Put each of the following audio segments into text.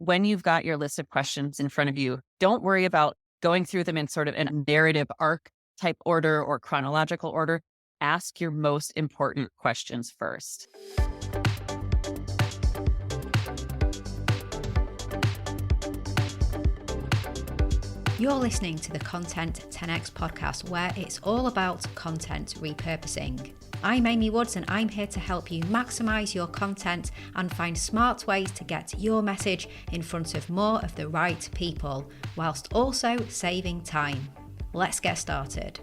when you've got your list of questions in front of you, don't worry about going through them in sort of a narrative arc type order or chronological order. Ask your most important questions first. You're listening to the Content 10x podcast, where it's all about content repurposing. I'm Amy Woods, and I'm here to help you maximize your content and find smart ways to get your message in front of more of the right people, whilst also saving time. Let's get started.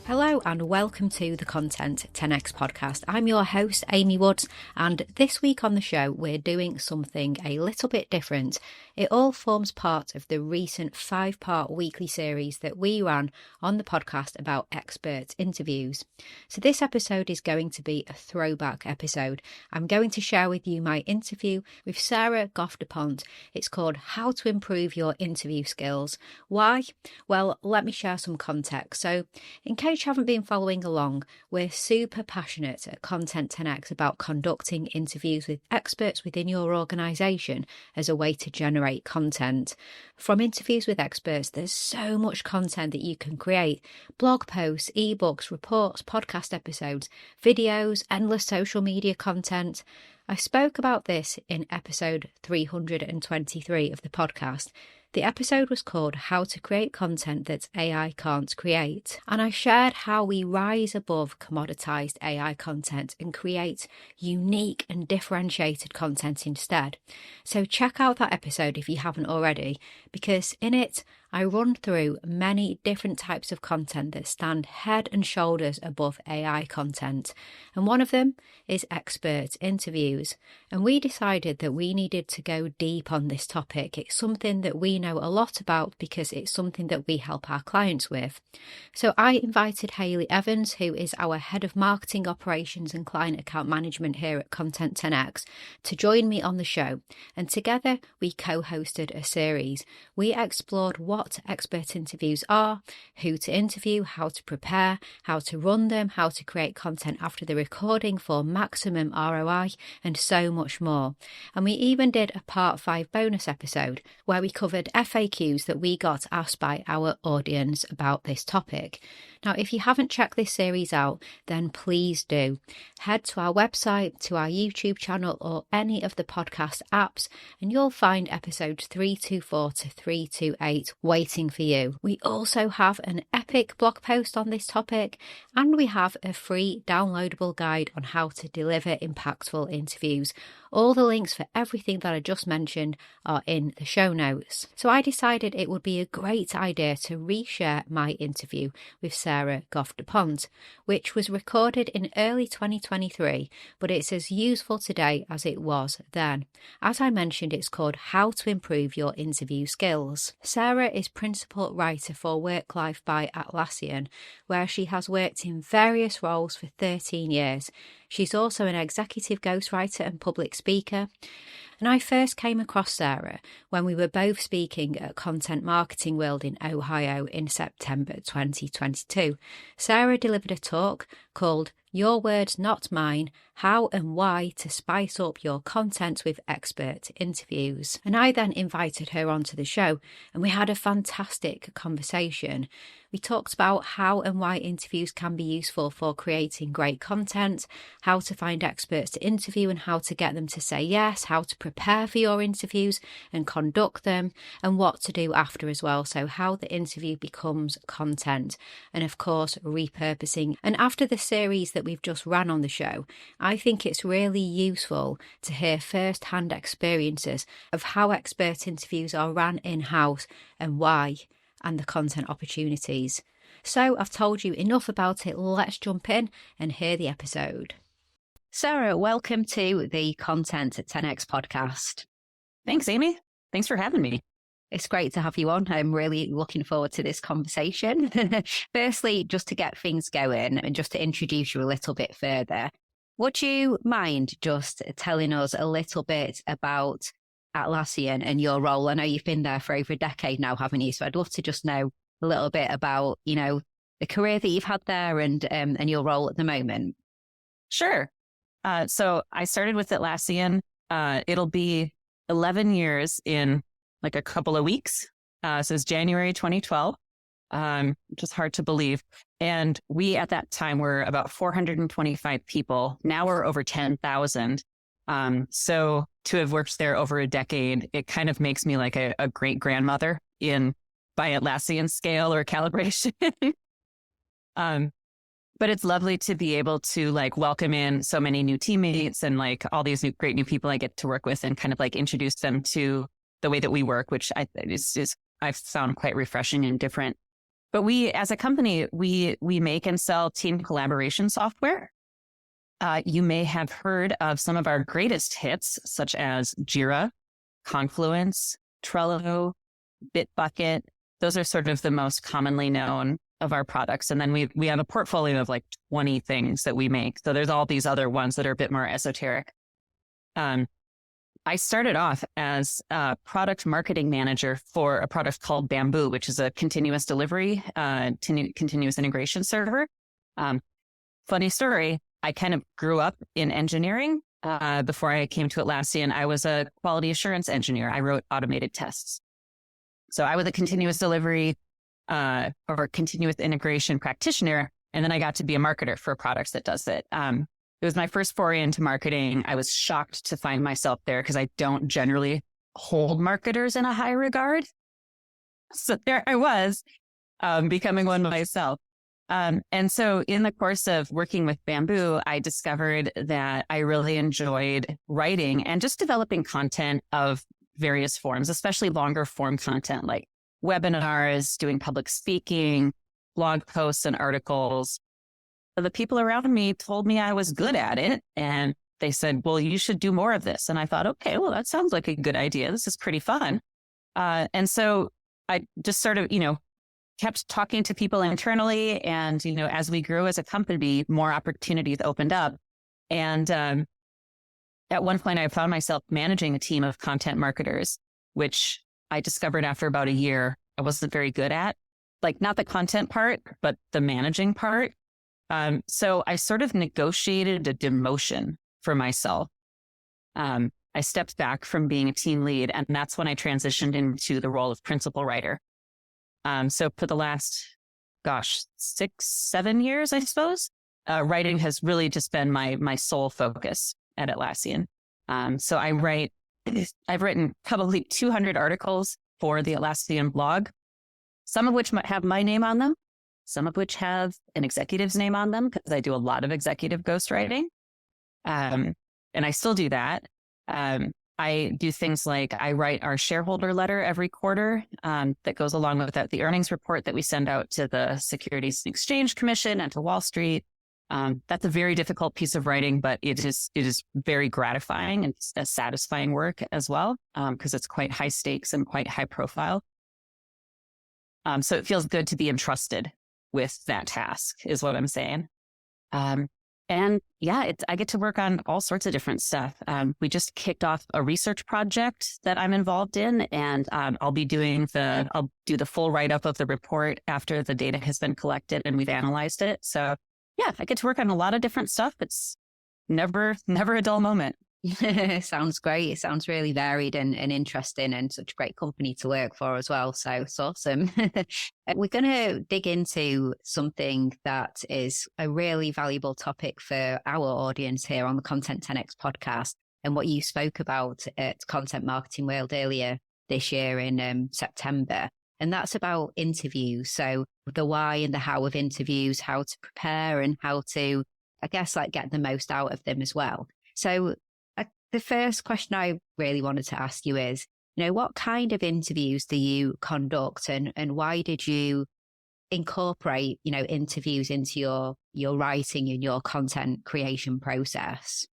Hello and welcome to the Content 10x podcast. I'm your host, Amy Woods, and this week on the show, we're doing something a little bit different. It all forms part of the recent 5-part weekly series that we ran on the podcast about expert interviews. So this episode is going to be a throwback episode. I'm going to share with you my interview with Sarah Goff-Dupont. It's called How to Improve Your Interview Skills. Why? Well, let me share some context. So in case you haven't been following along, we're super passionate at Content 10x about conducting interviews with experts within your organisation as a way to generate content. From interviews with experts, there's so much content that you can create: blog posts, ebooks, reports, podcast episodes, videos, endless social media content. I spoke about this in episode 323 of the podcast. The episode was called How to Create Content That AI Can't Create, and I shared how we rise above commoditized AI content and create unique and differentiated content instead. So check out that episode if you haven't already, because in it I run through many different types of content that stand head and shoulders above AI content, and one of them is expert interviews. And we decided that we needed to go deep on this topic. It's something that we know a lot about because it's something that we help our clients with. So I invited Hayley Evans, who is our head of marketing operations and client account management here at Content 10x, to join me on the show, and together we co-hosted a series. We explored what expert interviews are, who to interview, how to prepare, how to run them, how to create content after the recording for maximum ROI, and so much more. And we even did a part 5 bonus episode where we covered FAQs that we got asked by our audience about this topic. Now, if you haven't checked this series out, then please do. Head to our website, to our YouTube channel, or any of the podcast apps, and you'll find episodes 324 to 328 waiting for you. We also have an epic blog post on this topic, and we have a free downloadable guide on how to deliver impactful interviews. All the links for everything that I just mentioned are in the show notes. So I decided it would be a great idea to reshare my interview with Sarah Goff-Dupont, which was recorded in early 2023, but it's as useful today as it was then. As I mentioned, it's called How to Improve Your Interview Skills. Sarah is principal writer for Work Life by Atlassian, where she has worked in various roles for 13 years. She's also an executive ghostwriter and public speaker. And I first came across Sarah when we were both speaking at Content Marketing World in Ohio in September 2022. Sarah delivered a talk called Your Words Not Mine: How and Why to Spice Up Your Content with Expert Interviews. And I then invited her onto the show, and we had a fantastic conversation. We talked about how and why interviews can be useful for creating great content, how to find experts to interview and how to get them to say yes, how to prepare for your interviews and conduct them, and what to do after as well. So how the interview becomes content, and of course repurposing. And after the series that we've just ran on the show, I think it's really useful to hear first-hand experiences of how expert interviews are ran in-house and why, and the content opportunities. So I've told you enough about it. Let's jump in and hear the episode. Sarah, welcome to the Content 10x podcast. Thanks, Amy. Thanks for having me. It's great to have you on. I'm really looking forward to this conversation. Firstly, just to get things going and just to introduce you a little bit further, would you mind just telling us a little bit about Atlassian and your role? I know you've been there for over a decade now, haven't you? So I'd love to just know a little bit about, the career that you've had there and your role at the moment. Sure. So I started with Atlassian. It'll be 11 years in like a couple of weeks. So it's January 2012, which is hard to believe. And we, at that time, were about 425 people. Now we're over 10,000. So to have worked there over a decade, it kind of makes me like a great grandmother by Atlassian scale or calibration. But it's lovely to be able to like welcome in so many new teammates and like all these great new people I get to work with and kind of like introduce them to the way that we work, which I've found quite refreshing and different. But we, as a company, we make and sell team collaboration software. You may have heard of some of our greatest hits, such as Jira, Confluence, Trello, Bitbucket. Those are sort of the most commonly known of our products. And then we have a portfolio of like 20 things that we make. So there's all these other ones that are a bit more esoteric. I started off as a product marketing manager for a product called Bamboo, which is a continuous delivery, continuous integration server. Funny story, I kind of grew up in engineering. Before I came to Atlassian, I was a quality assurance engineer. I wrote automated tests. So I was a continuous delivery or continuous integration practitioner. And then I got to be a marketer for products that does it. It was my first foray into marketing. I was shocked to find myself there because I don't generally hold marketers in a high regard. So there I was, becoming one myself. And so in the course of working with Bamboo, I discovered that I really enjoyed writing and just developing content of various forms, especially longer form content like webinars, doing public speaking, blog posts and articles. The people around me told me I was good at it. And they said, well, you should do more of this. And I thought, okay, well, that sounds like a good idea. This is pretty fun. And so I just sort of, kept talking to people internally. And, as we grew as a company, more opportunities opened up. And at one point, I found myself managing a team of content marketers, which I discovered after about a year, I wasn't very good at. Like not the content part, but the managing part. So I sort of negotiated a demotion for myself. I stepped back from being a team lead, and that's when I transitioned into the role of principal writer. So for the last, 6-7 years, I suppose, writing has really just been my sole focus at Atlassian. So I've written probably 200 articles for the Atlassian blog, some of which might have my name on them, some of which have an executive's name on them, because I do a lot of executive ghostwriting. And I still do that. I do things like I write our shareholder letter every quarter that goes along with the earnings report that we send out to the Securities and Exchange Commission and to Wall Street. That's a very difficult piece of writing, but it is very gratifying and it's a satisfying work as well, because it's quite high stakes and quite high profile. So it feels good to be entrusted with that task is what I'm saying. And yeah, I get to work on all sorts of different stuff. We just kicked off a research project that I'm involved in, and I'll do the full write-up of the report after the data has been collected and we've analyzed it. So yeah, I get to work on a lot of different stuff. It's never a dull moment. Sounds great. It sounds really varied and interesting, and such a great company to work for as well. So it's awesome. We're going to dig into something that is a really valuable topic for our audience here on the Content 10X podcast, and what you spoke about at Content Marketing World earlier this year in September. And that's about interviews. So the why and the how of interviews, how to prepare and how to, I guess, like get the most out of them as well. So the first question I really wanted to ask you is, what kind of interviews do you conduct, and why did you incorporate, interviews into your writing and your content creation process?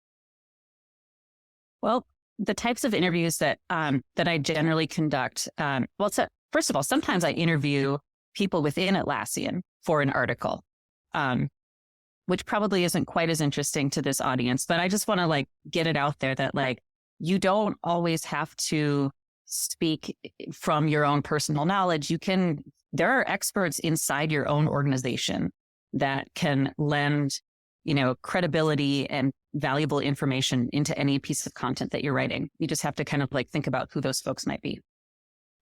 Well, the types of interviews that I generally conduct, first of all, sometimes I interview people within Atlassian for an article, which probably isn't quite as interesting to this audience, but I just want to get it out there that you don't always have to speak from your own personal knowledge. There are experts inside your own organization that can lend, credibility and valuable information into any piece of content that you're writing. You just have to kind of like think about who those folks might be.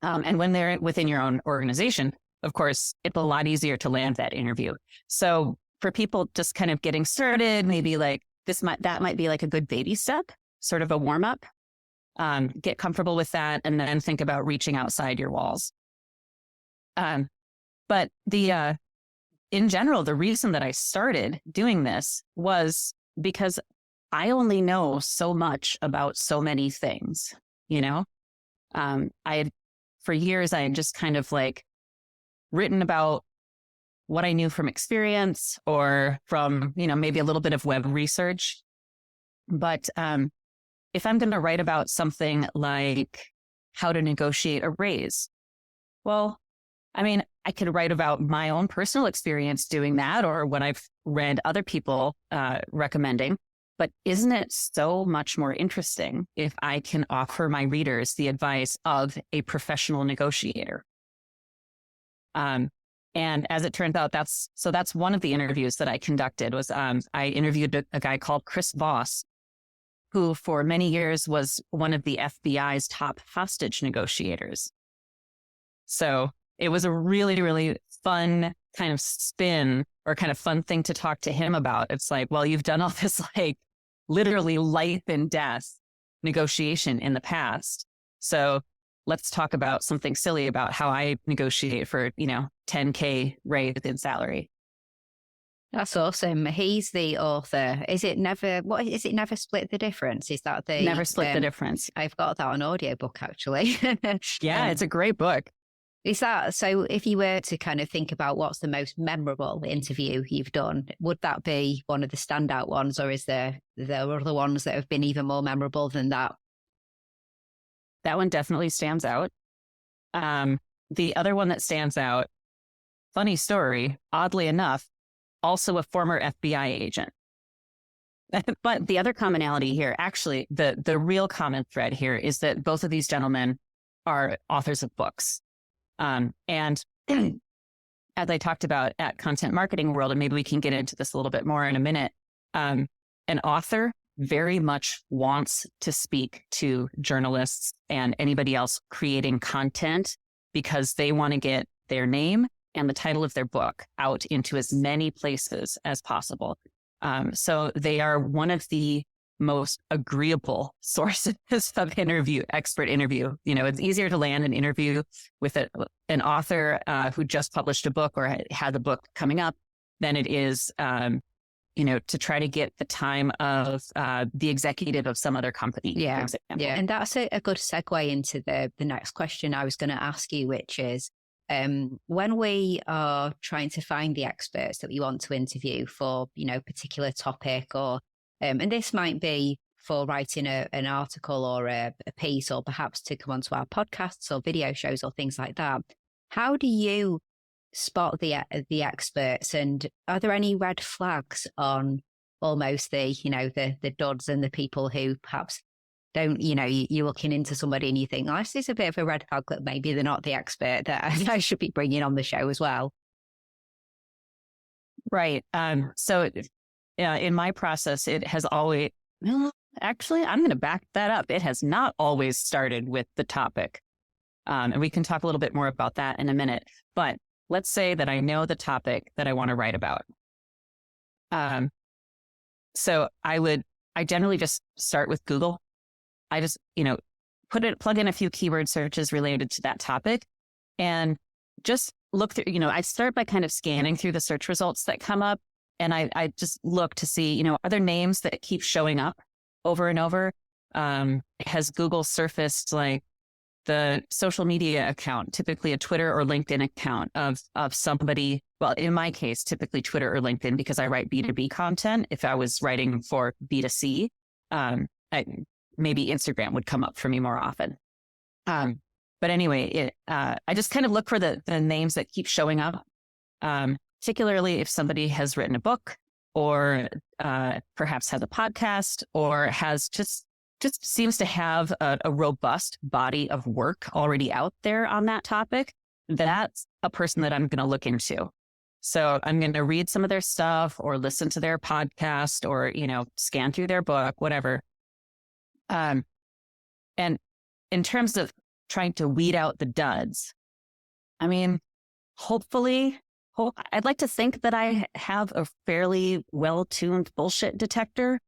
And when they're within your own organization, of course, it's a lot easier to land that interview. So for people just kind of getting started, maybe like that might be like a good baby step, sort of a warm up. Get comfortable with that, and then think about reaching outside your walls. But in general, the reason that I started doing this was because I only know so much about so many things, for years, I had just kind of like written about what I knew from experience or from, maybe a little bit of web research. But if I'm going to write about something like how to negotiate a raise, well, I could write about my own personal experience doing that or what I've read other people recommending. But isn't it so much more interesting if I can offer my readers the advice of a professional negotiator? And as it turns out, that's one of the interviews that I conducted was I interviewed a guy called Chris Voss, who for many years was one of the FBI's top hostage negotiators. So it was a really, really fun kind of spin or kind of fun thing to talk to him about. It's like, well, you've done all this like literally life and death negotiation in the past. So let's talk about something silly about how I negotiate for, $10K raise in salary. That's awesome. He's the author. Is it Never Split the Difference? Is that the Never Split the Difference? I've got that on audiobook actually. Yeah, it's a great book. Is that so? If you were to kind of think about what's the most memorable interview you've done, would that be one of the standout ones, or is there other ones that have been even more memorable than that? That one definitely stands out. The other one that stands out, funny story, oddly enough, also a former FBI agent. But the other commonality here, actually, the real common thread here is that both of these gentlemen are authors of books. And as I talked about at Content Marketing World, and maybe we can get into this a little bit more in a minute, an author very much wants to speak to journalists and anybody else creating content because they want to get their name and the title of their book out into as many places as possible. So they are one of the most agreeable sources of expert interview. It's easier to land an interview with an author who just published a book or had a book coming up than it is, to try to get the time of the executive of some other company. Yeah, for example. yeah. And that's a good segue into the next question I was going to ask you, which is, when we are trying to find the experts that we want to interview for, particular topic or and this might be for writing an article or a piece, or perhaps to come onto our podcasts or video shows or things like that. How do you spot the experts, and are there any red flags on almost the duds and the people who perhaps don't, you're looking into somebody and you think, oh, this is a bit of a red flag that maybe they're not the expert that I should be bringing on the show as well? Right. So in my process, it has always, actually, I'm going to back that up. It has not always started with the topic. And we can talk a little bit more about that in a minute. But let's say that I know the topic that I want to write about. So I generally just start with Google. I just, plug in a few keyword searches related to that topic and just look through, I start by kind of scanning through the search results that come up. And I just look to see, are there names that keep showing up over and over? Has Google surfaced like the social media account, typically a Twitter or LinkedIn account of somebody? Well, in my case, typically Twitter or LinkedIn, because I write B2B content. If I was writing for B2C, maybe Instagram would come up for me more often. But anyway, I just kind of look for the names that keep showing up. Particularly if somebody has written a book or perhaps has a podcast or has just seems to have a robust body of work already out there on that topic, that's a person that I'm going to look into. So I'm going to read some of their stuff or listen to their podcast or, scan through their book, whatever. And in terms of trying to weed out the duds, I mean, hopefully, I'd like to think that I have a fairly well-tuned bullshit detector.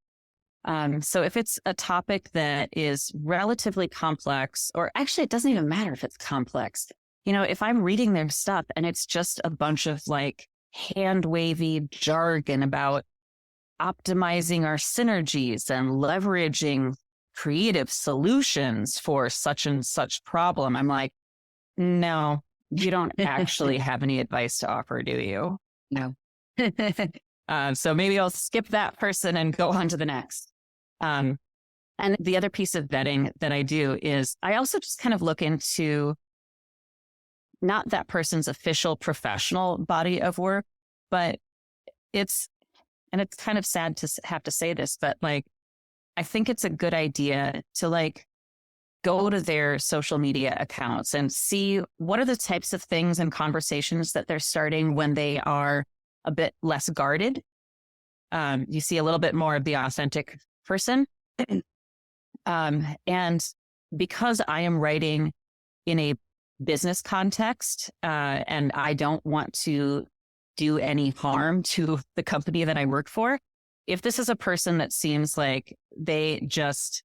So if it's a topic that is relatively complex, or actually it doesn't even matter if it's complex, if I'm reading their stuff and it's just a bunch of like hand-wavy jargon about optimizing our synergies and leveraging creative solutions for such and such problem, I'm like, no, you don't actually have any advice to offer, do you? No. So maybe I'll skip that person and go on to the next. And the other piece of vetting that I do is I also just kind of look into not that person's official professional body of work, but it's kind of sad to have to say this, but like, I think it's a good idea to like go to their social media accounts and see what are the types of things and conversations that they're starting when they are a bit less guarded. You see a little bit more of the authentic person. And because I am writing in a business context, and I don't want to do any harm to the company that I work for, if this is a person that seems like they just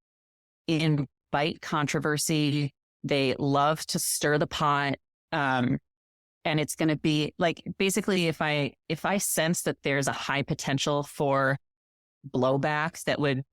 invite controversy, they love to stir the pot, and it's going to be like, basically, if I sense that there's a high potential for blowback that would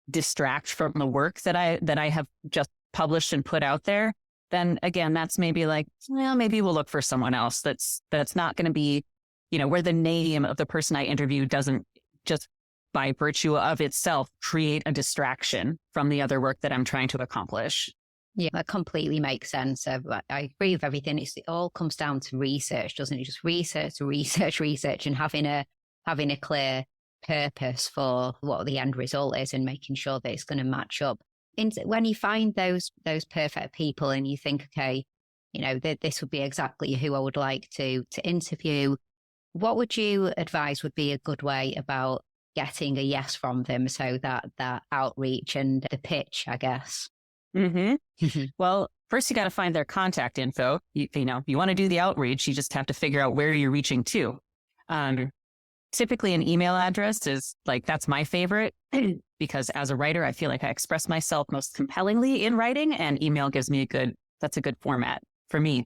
distract from the work that I have just published and put out there, then again, that's maybe like, well, maybe we'll look for someone else that's not going to be, where the name of the person I interview doesn't just by virtue of itself create a distraction from the other work that I'm trying to accomplish. Yeah, that completely makes sense. I agree with everything. It all comes down to research, doesn't it? Just research, and having a clear purpose for what the end result is and making sure that it's going to match up. When you find those perfect people and you think, okay, this would be exactly who I would like to interview, what would you advise would be a good way about getting a yes from them? So that outreach and the pitch, I guess. Mm-hmm. Well, first you got to find their contact info. You want to do the outreach, you just have to figure out where you're reaching to. Typically an email address is like, that's my favorite because as a writer, I feel like I express myself most compellingly in writing, and email gives me that's a good format for me.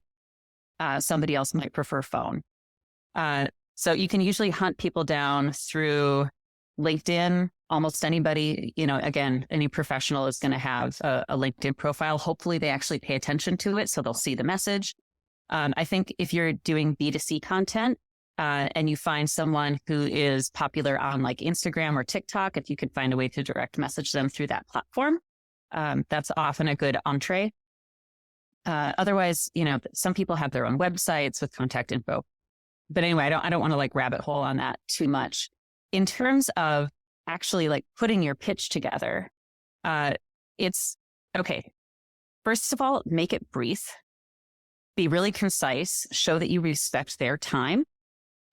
Somebody else might prefer phone. So you can usually hunt people down through LinkedIn. Almost anybody, again, any professional is going to have a LinkedIn profile. Hopefully they actually pay attention to it so they'll see the message. I think if you're doing B2C content and you find someone who is popular on like Instagram or TikTok, if you could find a way to direct message them through that platform, that's often a good entree. Otherwise, some people have their own websites with contact info. But anyway, I don't want to like rabbit hole on that too much. In terms of actually like putting your pitch together, it's okay. First of all, make it brief, be really concise, show that you respect their time.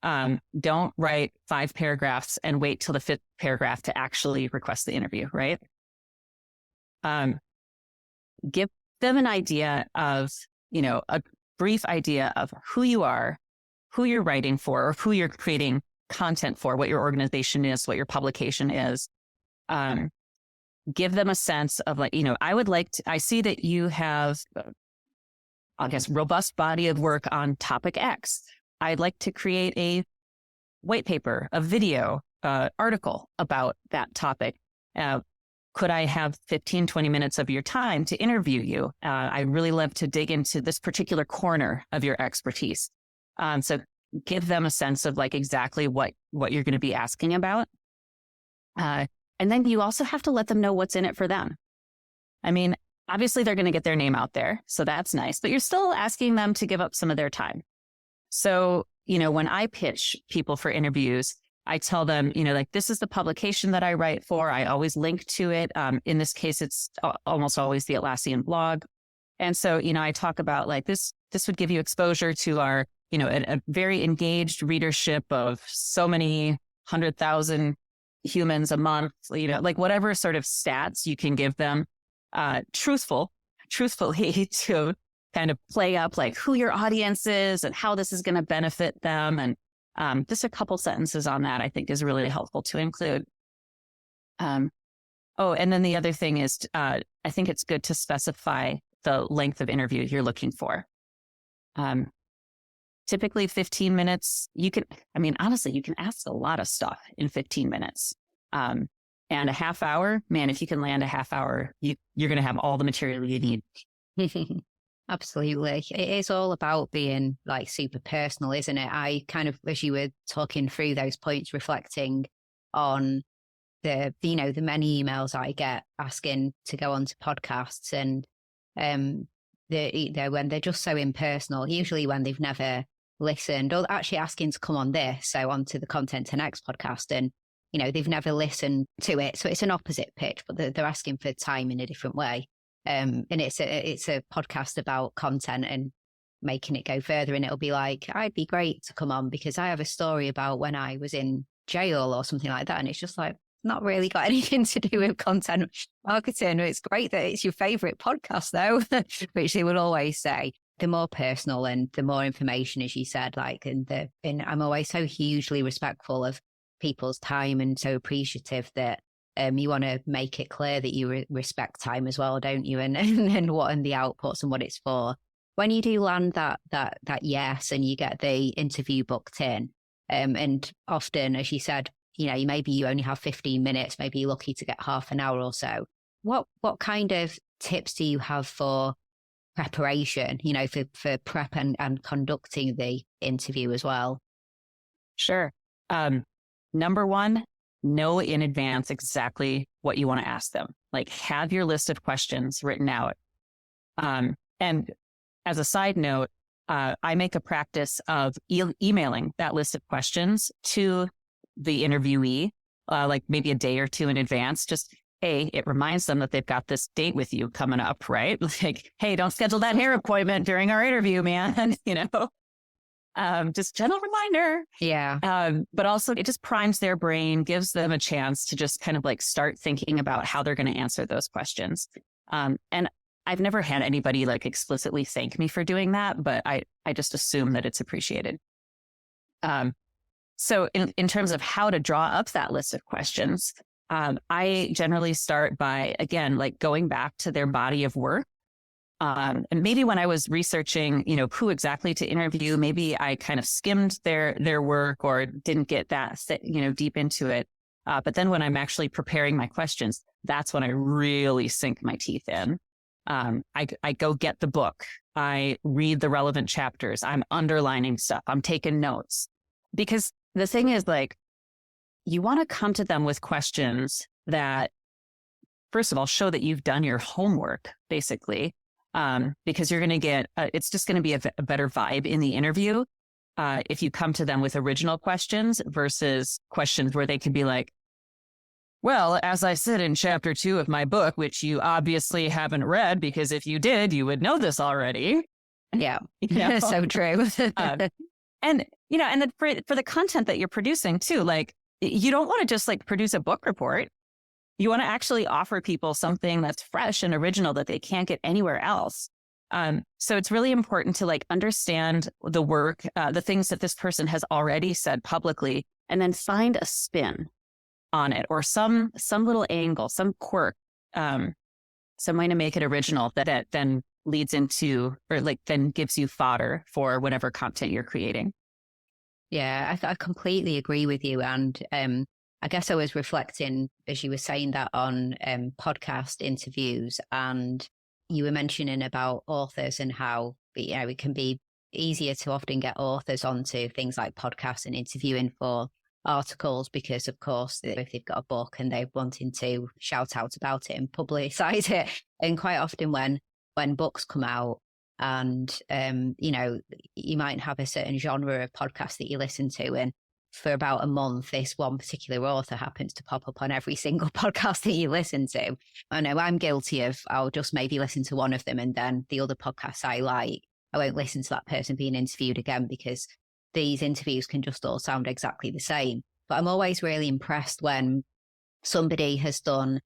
Don't write 5 paragraphs and wait till the 5th paragraph to actually request the interview, right? Give them an idea of, a brief idea of who you are, who you're writing for, or who you're creating content for, what your organization is, what your publication is. Give them a sense of like, I see that you have, I guess, robust body of work on topic X. I'd like to create a white paper, a video, article about that topic. Could I have 15, 20 minutes of your time to interview you? I'd really love to dig into this particular corner of your expertise. So give them a sense of like exactly what you're going to be asking about. And then you also have to let them know what's in it for them. I mean, obviously they're going to get their name out there, so that's nice, but you're still asking them to give up some of their time. So, when I pitch people for interviews, I tell them, like, this is the publication that I write for. I always link to it. In this case, it's almost always the Atlassian blog. And so, I talk about like this would give you exposure to our a very engaged readership of so many 100,000 humans a month, like whatever sort of stats you can give them, truthfully to kind of play up like who your audience is and how this is going to benefit them. And just a couple sentences on that, I think, is really helpful to include. And then the other thing is, I think it's good to specify the length of interview you're looking for. Typically 15 minutes, honestly, you can ask a lot of stuff in 15 minutes. And a half hour, man, if you can land a half hour, you're going to have all the material you need. Absolutely. It is all about being like super personal, isn't it? I kind of, as you were talking through those points, reflecting on the many emails I get asking to go onto podcasts, and when they're just so impersonal, usually when they've never listened, or actually asking to come on this, so onto the Content 10X podcast, and they've never listened to it, so it's an opposite pitch, but they're asking for time in a different way. And it's a podcast about content and making it go further, and it'll be like, I'd be great to come on because I have a story about when I was in jail or something like that, and it's just like, not really got anything to do with content marketing. It's great that it's your favorite podcast though, which they would always say. The more personal and the more information, as you said, like, and I'm always so hugely respectful of people's time and so appreciative that you want to make it clear that you respect time as well, don't you? And what and the outputs and what it's for. When you do land that yes, and you get the interview booked in, and often, as you said, maybe you only have 15 minutes, maybe you're lucky to get half an hour or so. What kind of tips do you have for preparation, for prep and conducting the interview as well? Sure. Number one, know in advance exactly what you want to ask them. Like, have your list of questions written out. And as a side note, I make a practice of emailing that list of questions to the interviewee, like maybe a day or two in advance. Just, hey, it reminds them that they've got this date with you coming up, right? Like, hey, don't schedule that hair appointment during our interview, man. Just gentle reminder. Yeah. But also it just primes their brain, gives them a chance to just kind of like start thinking about how they're going to answer those questions. And I've never had anybody like explicitly thank me for doing that, but I just assume that it's appreciated. So in terms of how to draw up that list of questions, I generally start by, again, like going back to their body of work. And maybe when I was researching, who exactly to interview, maybe I kind of skimmed their work or didn't get that, deep into it. But then when I'm actually preparing my questions, that's when I really sink my teeth in. I go get the book. I read the relevant chapters. I'm underlining stuff. I'm taking notes. Because the thing is, like, you want to come to them with questions that, first of all, show that you've done your homework, basically, because you're going to get, it's just going to be a better vibe in the interview if you come to them with original questions versus questions where they could be like, well, as I said in chapter 2 of my book, which you obviously haven't read, because if you did, you would know this already. Yeah, so true. And then for the content that you're producing too, like, you don't want to just like produce a book report. You want to actually offer people something that's fresh and original that they can't get anywhere else. So it's really important to like understand the work, the things that this person has already said publicly, and then find a spin on it or some little angle, some quirk, some way to make it original that then leads into, or like then gives you fodder for whatever content you're creating. Yeah, I completely agree with you. And I guess I was reflecting as you were saying that on podcast interviews, and you were mentioning about authors and how it can be easier to often get authors onto things like podcasts and interviewing for articles because, of course, if they've got a book and they're wanting to shout out about it and publicize it, and quite often when books come out and you might have a certain genre of podcast that you listen to, and for about a month this one particular author happens to pop up on every single podcast that you listen to. I know I'm guilty of, I'll just maybe listen to one of them and then the other podcasts I like, I won't listen to that person being interviewed again because these interviews can just all sound exactly the same. But I'm always really impressed when somebody has done,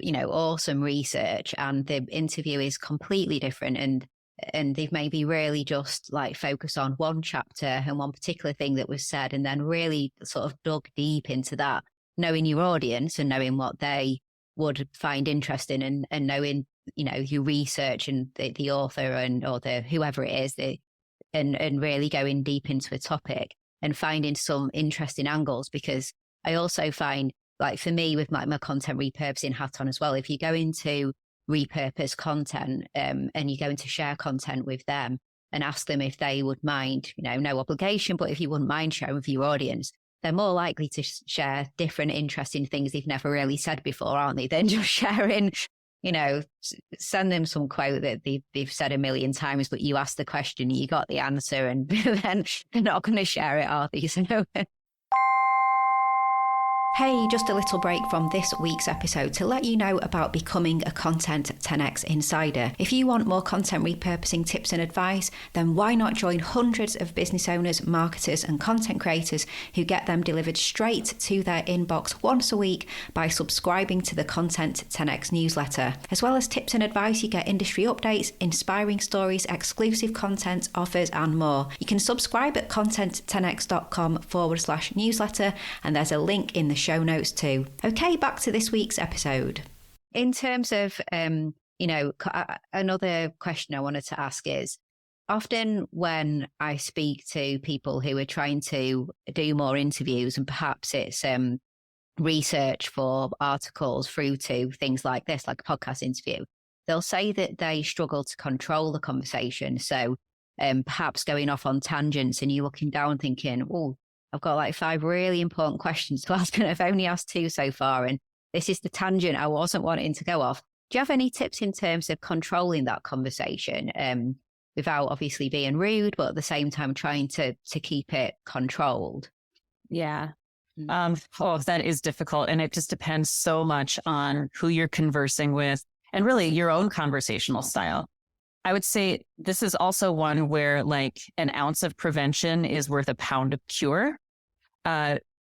awesome research and the interview is completely different, and they've maybe really just like focused on one chapter and one particular thing that was said, and then really sort of dug deep into that, knowing your audience and knowing what they would find interesting, and knowing, your research and the author or the whoever it is, and really going deep into a topic and finding some interesting angles. Because I also find, like for me with my content repurposing hat on as well, if you go into repurpose content and you're going to share content with them and ask them if they would mind, no obligation, but if you wouldn't mind sharing with your audience, they're more likely to share different interesting things they've never really said before, aren't they, than just sharing, send them some quote that they've said a million times, but you asked the question, you got the answer, and then they're not going to share it, are they? So Hey, just a little break from this week's episode to let you know about becoming a Content 10x Insider. If you want more content repurposing tips and advice, then why not join hundreds of business owners, marketers, and content creators who get them delivered straight to their inbox once a week by subscribing to the Content 10x newsletter. As well as tips and advice, you get industry updates, inspiring stories, exclusive content, offers, and more. You can subscribe at content10x.com/newsletter, and there's a link in the show notes too. Okay, back to this week's episode. in terms of, another question I wanted to ask is, often when I speak to people who are trying to do more interviews, and perhaps it's research for articles through to things like this, like a podcast interview, they'll say that they struggle to control the conversation. So perhaps going off on tangents and you looking down thinking, oh, I've got like 5 really important questions to ask and I've only asked 2 so far. And this is the tangent I wasn't wanting to go off. Do you have any tips in terms of controlling that conversation without obviously being rude, but at the same time trying to keep it controlled? Yeah. That is difficult. And it just depends so much on who you're conversing with and really your own conversational style. I would say this is also one where like an ounce of prevention is worth a pound of cure.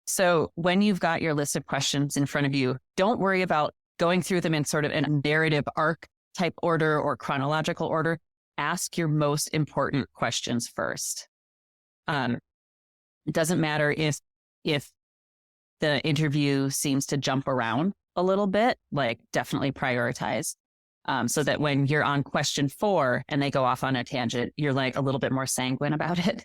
So when you've got your list of questions in front of you, don't worry about going through them in sort of a narrative arc type order or chronological order. Ask your most important questions first. It doesn't matter if the interview seems to jump around a little bit, like definitely prioritize. So that when you're on question 4 and they go off on a tangent, you're like a little bit more sanguine about it.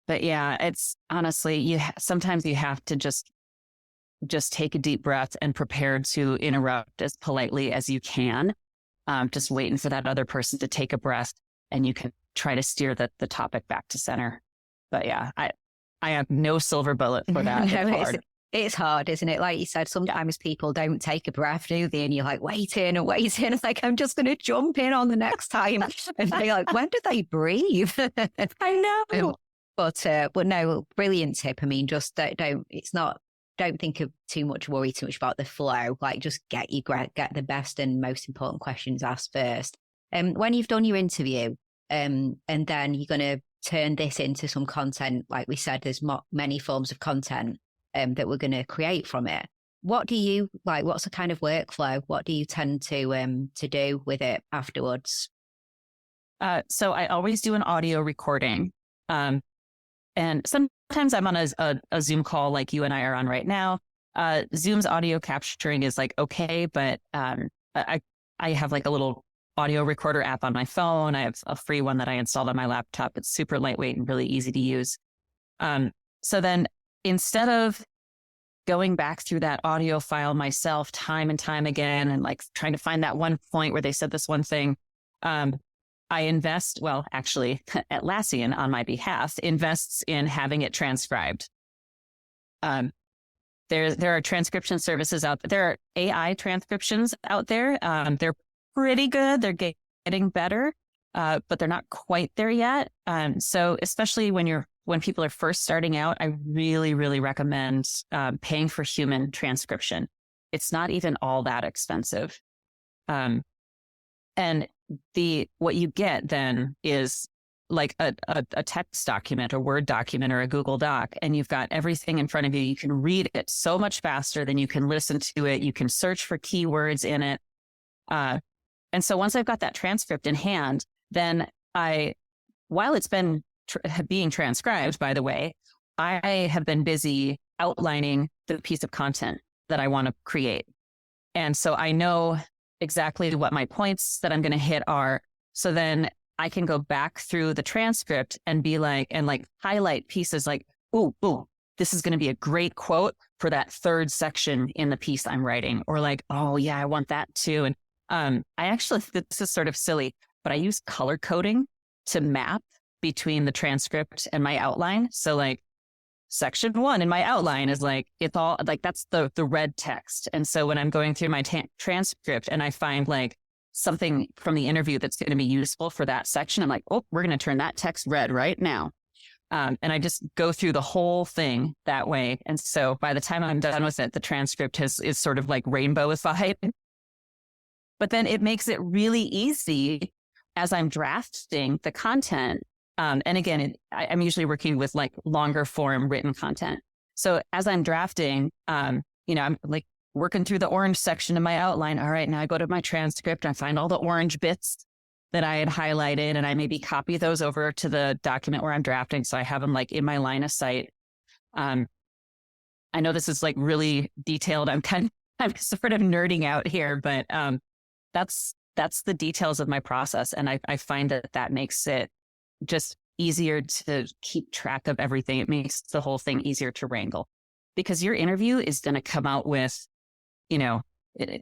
But yeah, it's honestly, sometimes you have to just take a deep breath and prepare to interrupt as politely as you can. Just waiting for that other person to take a breath and you can try to steer the topic back to center. But yeah, I have no silver bullet for that. No, it's hard, isn't it? Like you said, sometimes people don't take a breath, do they? And you're like, waiting. Like, I'm just going to jump in on the next time. And they're like, when do they breathe? I know. But no, brilliant tip. I mean, just don't think of too much about the flow. Like just get the best and most important questions asked first. When you've done your interview, and then you're going to turn this into some content, like we said, there's many forms of content that we're going to create from it. What do you like? What's the kind of workflow? What do you tend to do with it afterwards? So I always do an audio recording. And sometimes I'm on a Zoom call like you and I are on right now. Zoom's audio capturing is like, okay, but I have like a little audio recorder app on my phone. I have a free one that I installed on my laptop. It's super lightweight and really easy to use. So then instead of going back through that audio file myself time and time again and like trying to find that one point where they said this one thing, I invest, actually, Atlassian on my behalf invests in having it transcribed. There are transcription services out there. There are AI transcriptions out there. They're pretty good. They're getting better, but they're not quite there yet. So especially when people are first starting out, I really, really recommend paying for human transcription. It's not even all that expensive. And what you get then is like a text document, a Word document, or a Google Doc, and you've got everything in front of you. You can read it so much faster than you can listen to it. You can search for keywords in it. And so once I've got that transcript in hand, then while it's been being transcribed, by the way, I have been busy outlining the piece of content that I want to create. And so I know exactly what my points that I'm going to hit are. So then I can go back through the transcript and be like, and like highlight pieces like, ooh, this is going to be a great quote for that third section in the piece I'm writing. Or like, oh yeah, I want that too. And I actually, this is sort of silly, but I use color coding to map between the transcript and my outline. So like section 1 in my outline is like, it's all like, that's the red text. And so when I'm going through my transcript and I find like something from the interview that's going to be useful for that section, I'm like, oh, we're going to turn that text red right now. And I just go through the whole thing that way. And so by the time I'm done with it, the transcript is sort of like rainbowified. But then it makes it really easy as I'm drafting the content. And again, I'm usually working with like longer form written content. So as I'm drafting, I'm like working through the orange section of my outline. All right, now I go to my transcript. I find all the orange bits that I had highlighted, and I maybe copy those over to the document where I'm drafting. So I have them like in my line of sight. I know this is like really detailed. I'm sort of nerding out here, but that's the details of my process. And I find that makes it just easier to keep track of everything. It makes the whole thing easier to wrangle, because your interview is going to come out with,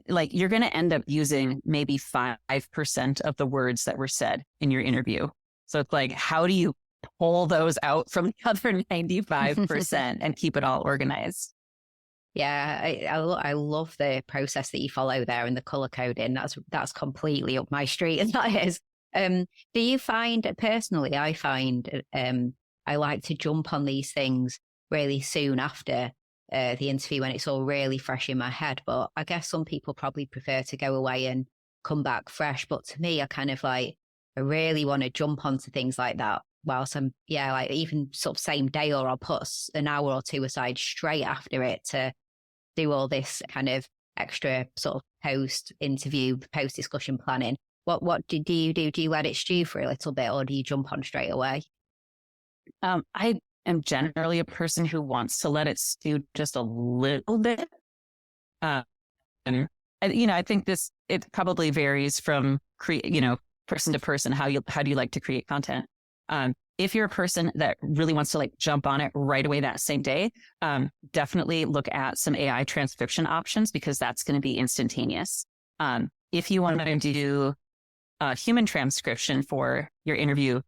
like you're going to end up using maybe 5% of the words that were said in your interview. So it's like, how do you pull those out from the other 95% and keep it all organized? Yeah, I love the process that you follow there and the color coding. That's completely up my street, and that is. Do you find, personally, I find I like to jump on these things really soon after the interview when it's all really fresh in my head. But I guess some people probably prefer to go away and come back fresh. But to me, I kind of like, I really want to jump onto things like that whilst I'm, like even sort of same day, or I'll put an hour or two aside straight after it to do all this kind of extra sort of post-interview, post-discussion planning. What do you do? Do you let it stew for a little bit, or do you jump on straight away? I am generally a person who wants to let it stew just a little bit. And I think it probably varies from person to person, how do you like to create content. If you're a person that really wants to like jump on it right away that same day, definitely look at some AI transcription options, because that's going to be instantaneous. If you want to do human transcription for your interview,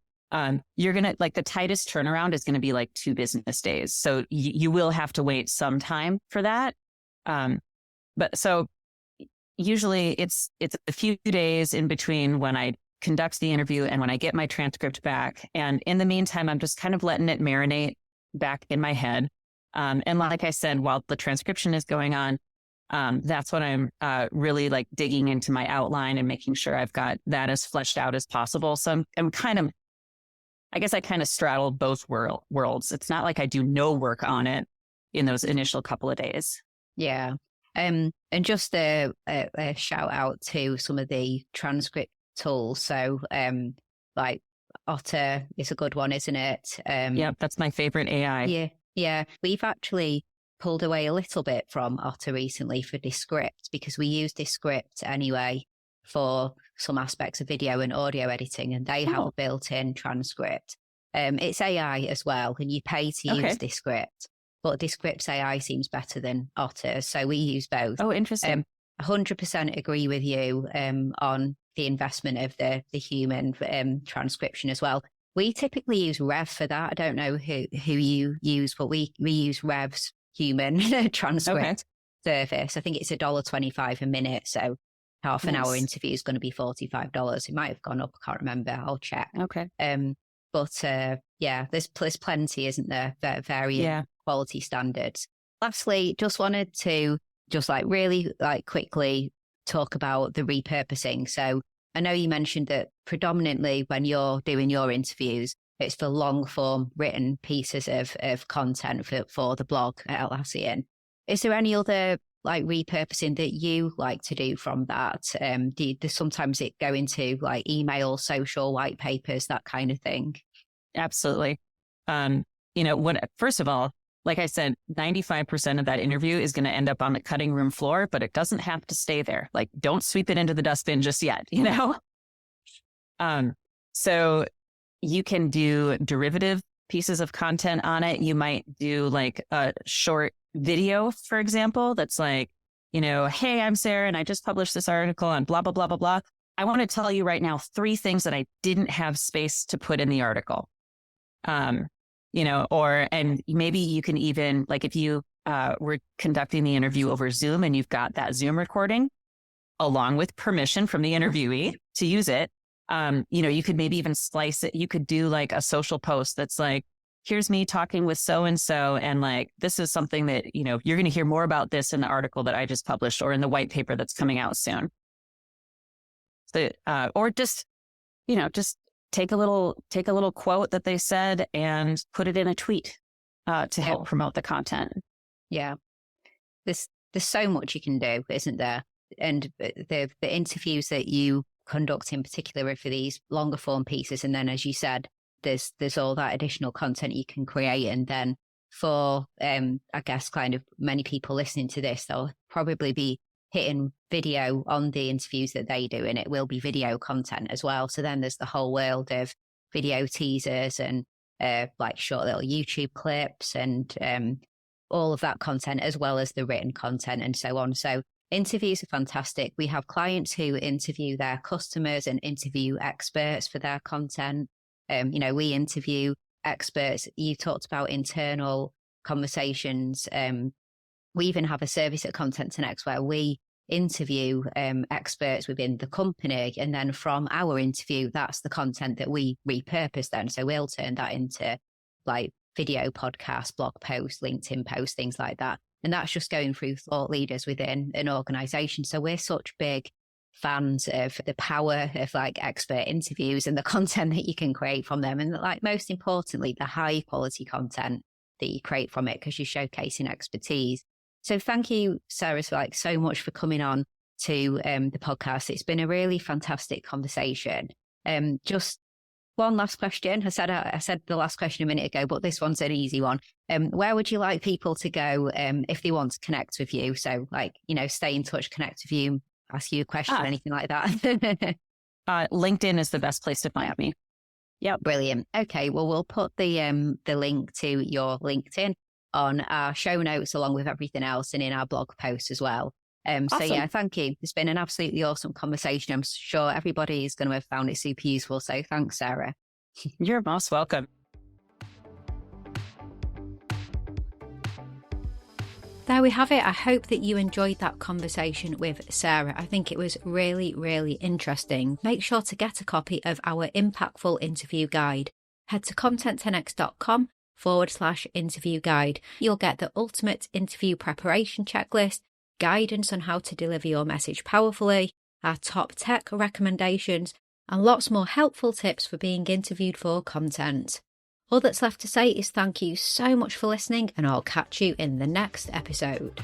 you're going to like the tightest turnaround is going to be like 2 business days. So you will have to wait some time for that. But so usually it's a few days in between when I conduct the interview and when I get my transcript back. And in the meantime, I'm just kind of letting it marinate back in my head. And like I said, while the transcription is going on, that's when I'm really like digging into my outline and making sure I've got that as fleshed out as possible. So I'm kind of, I guess I kind of straddle both worlds. It's not like I do no work on it in those initial couple of days. Yeah. And just a shout out to some of the transcript tools. So like Otter is a good one, isn't it? Yeah, that's my favorite AI. Yeah. We've actually pulled away a little bit from Otter recently for Descript, because we use Descript anyway for some aspects of video and audio editing, and they have a built-in transcript. It's AI as well, and you pay to use Descript, but Descript's AI seems better than Otter, so we use both. Oh, interesting. 100% agree with you on the investment of the human transcription as well. We typically use Rev for that. I don't know who you use, but we use Rev's human transcript service. I think it's $1.25 a minute, so half an hour interview is going to be $45. It might have gone up. I can't remember. I'll check. Okay. But there's plenty, isn't there? Varying quality standards. Lastly, just wanted to really quickly talk about the repurposing. So I know you mentioned that predominantly when you're doing your interviews, it's for long form written pieces of content for the blog at Atlassian. Is there any other like repurposing that you like to do from that? Sometimes it go into like email, social, white papers, that kind of thing? Absolutely. First of all, like I said, 95% of that interview is going to end up on the cutting room floor, but it doesn't have to stay there. Like, don't sweep it into the dustbin just yet, So you can do derivative pieces of content on it. You might do like a short video, for example, that's like, hey, I'm Sarah and I just published this article on blah, blah, blah, blah, blah. I want to tell you right now 3 things that I didn't have space to put in the article. And maybe you can even, like, if you were conducting the interview over Zoom and you've got that Zoom recording along with permission from the interviewee to use it, you could maybe even slice it. You could do like a social post that's like, here's me talking with so-and-so. And like, this is something that, you're going to hear more about this in the article that I just published or in the white paper that's coming out soon. So, or just take a little quote that they said and put it in a tweet to help promote the content. Yeah. There's so much you can do, isn't there? And the interviews that you conduct in particular are for these longer form pieces. And then, as you said, there's all that additional content you can create. And then for, I guess, kind of many people listening to this, they'll probably be hitting video on the interviews that they do, and it will be video content as well. So then there's the whole world of video teasers and like short little YouTube clips and all of that content, as well as the written content and so on. So interviews are fantastic. We have clients who interview their customers and interview experts for their content. We interview experts. You talked about internal conversations. We even have a service at Content 10X where we interview experts within the company. And then from our interview, that's the content that we repurpose then. So we'll turn that into like video podcasts, blog posts, LinkedIn posts, things like that. And that's just going through thought leaders within an organization. So we're such big fans of the power of like expert interviews and the content that you can create from them. And like most importantly, the high quality content that you create from it, because you're showcasing expertise. So thank you, Sarah, so much for coming on to the podcast. It's been a really fantastic conversation. Just one last question. I said the last question a minute ago, but this one's an easy one. Where would you like people to go if they want to connect with you? So stay in touch, connect with you, ask you a question or anything like that. LinkedIn is the best place to find me. Yep. Brilliant. Okay. Well, we'll put the link to your LinkedIn on our show notes along with everything else and in our blog post as well. Awesome. So yeah, thank you. It's been an absolutely awesome conversation. I'm sure everybody is going to have found it super useful. So thanks, Sarah. You're most welcome. There we have it. I hope that you enjoyed that conversation with Sarah. I think it was really, really interesting. Make sure to get a copy of our impactful interview guide. Head to content10x.com/interview guide. You'll get the ultimate interview preparation checklist, guidance on how to deliver your message powerfully, our top tech recommendations, and lots more helpful tips for being interviewed for content. All that's left to say is thank you so much for listening, and I'll catch you in the next episode.